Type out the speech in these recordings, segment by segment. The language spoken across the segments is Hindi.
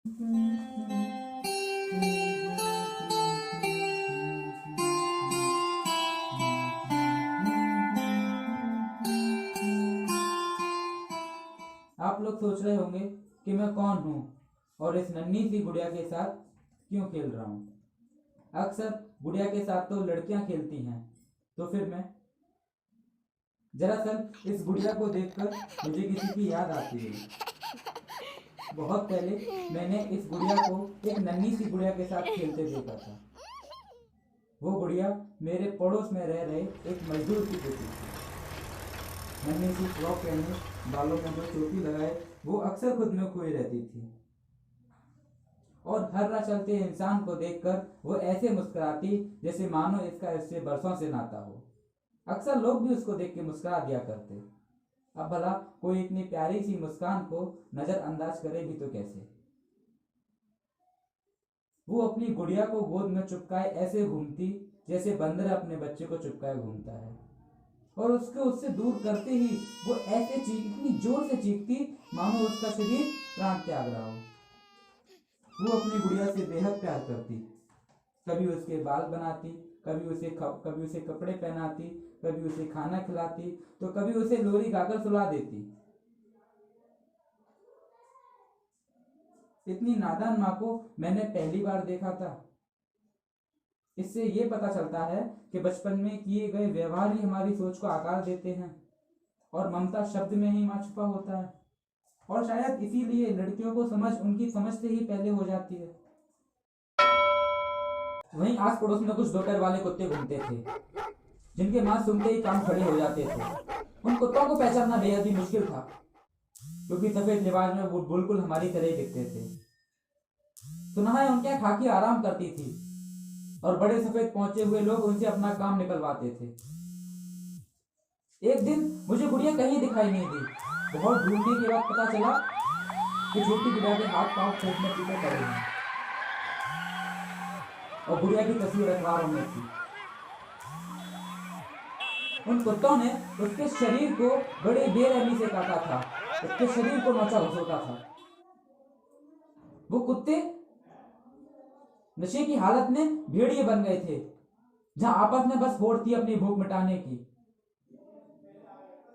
आप लोग सोच रहे होंगे कि मैं कौन हूँ और इस नन्ही सी गुड़िया के साथ क्यों खेल रहा हूँ। अक्सर गुड़िया के साथ तो लड़कियां खेलती हैं, तो फिर मैं। दरअसल इस गुड़िया को देखकर मुझे किसी की याद आती है। बहुत पहले मैंने इस गुड़िया को एक नन्ही सी गुड़िया के साथ खेलते देखा था। वो गुड़िया मेरे पड़ोस में रह रहे एक मजदूर की बेटी थी। नन्ही सी फ्रॉक पहने, बालों में जो चोटी लगाए, वो अक्सर खुद में खोई रहती थी और हर राह चलते इंसान को देखकर वो ऐसे मुस्कुराती जैसे मानो इसका इससे बरसों से नाता हो। अक्सर लोग भी उसको देख के मुस्कुरा दिया करते। अब भला कोई इतनी प्यारी सी मुस्कान को नजरअंदाज करे भी तो कैसे। वो अपनी गुड़िया को गोद में चुपकाए ऐसे घूमती जैसे बंदर अपने बच्चे को चुपकाए घूमता है, और उसको उससे दूर करते ही वो ऐसे इतनी जोर से चीखती मानो उसका शरीर प्राण त्याग रहा हो। वो अपनी गुड़िया से बेहद प्यार करती। कभी उसके बाल बनाती, कभी उसे कपड़े पहनाती, कभी उसे खाना खिलाती, तो कभी उसे लोरी गाकर सुला देती। इतनी नादान माँ को मैंने पहली बार देखा था। इससे ये पता चलता है कि बचपन में किए गए व्यवहार ही हमारी सोच को आकार देते हैं, और ममता शब्द में ही माँ छुपा होता है। और शायद इसीलिए लड़कियों को समझ उनकी समझ से ही पहले हो जाती है। वहीं आस पड़ोस में कुछ दोपहर वाले कुत्ते घूमते थे, जिनके मां सुनते ही कान खड़े हो जाते थे। उन कुत्तों को पहचानना बेहद ही मुश्किल था, क्योंकि सफेद लिबास में वो बिल्कुल हमारी तरह ही दिखते थे। सुना है उनके यहाँ खाकी आराम करती थी और बड़े सफेद पहुंचे हुए लोग उनसे अपना काम निकलवाते थे। एक दिन मुझे गुड़िया कहीं दिखाई नहीं दी। बहुत ढूंढने के बाद पता चला कि छोटी गुड़िया के हाथ पांव फूटने पीटे पड़े हैं और गुड़िया की तस्वीर अखबारों में थी। उन कुत्तों ने उसके शरीर को बड़े बेरहमी से काटा था, उसके शरीर को नोचा घसोटा था। वो कुत्ते नशे की हालत में भेड़िए बन गए थे, जहां आपस में बस होड़ थी अपनी भूख मिटाने की।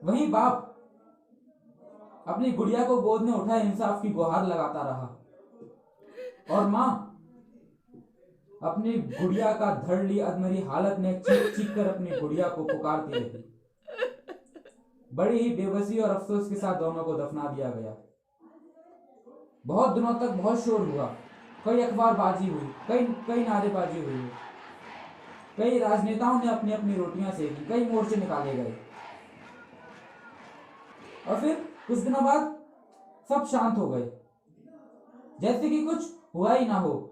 वहीं बाप अपनी गुड़िया को गोद में उठाए इंसाफ की गुहार लगाता रहा, और मां अपनी गुड़िया का धड़ ली अधमरी हालत में चीख चीख कर अपनी गुड़िया को पुकारती रही। बड़ी ही बेबसी और अफसोस के साथ दोनों को दफना दिया गया। बहुत दिनों तक बहुत शोर हुआ, कई अखबारबाजी हुई, कई कई नारेबाजी हुई, कई राजनेताओं ने अपनी अपनी रोटियां सेकी, कई मोर्चे निकाले गए, और फिर कुछ दिनों बाद सब शांत हो गए, जैसे कि कुछ हुआ ही ना हो।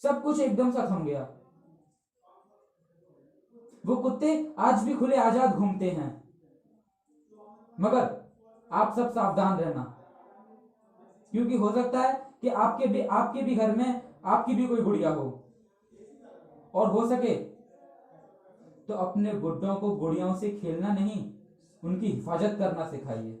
सब कुछ एकदम सा थम गया। वो कुत्ते आज भी खुले आजाद घूमते हैं, मगर आप सब सावधान रहना, क्योंकि हो सकता है कि आपके भी घर में आपकी भी कोई गुड़िया हो, और हो सके तो अपने गुड्डों को गुड़ियों से खेलना नहीं, उनकी हिफाजत करना सिखाइए।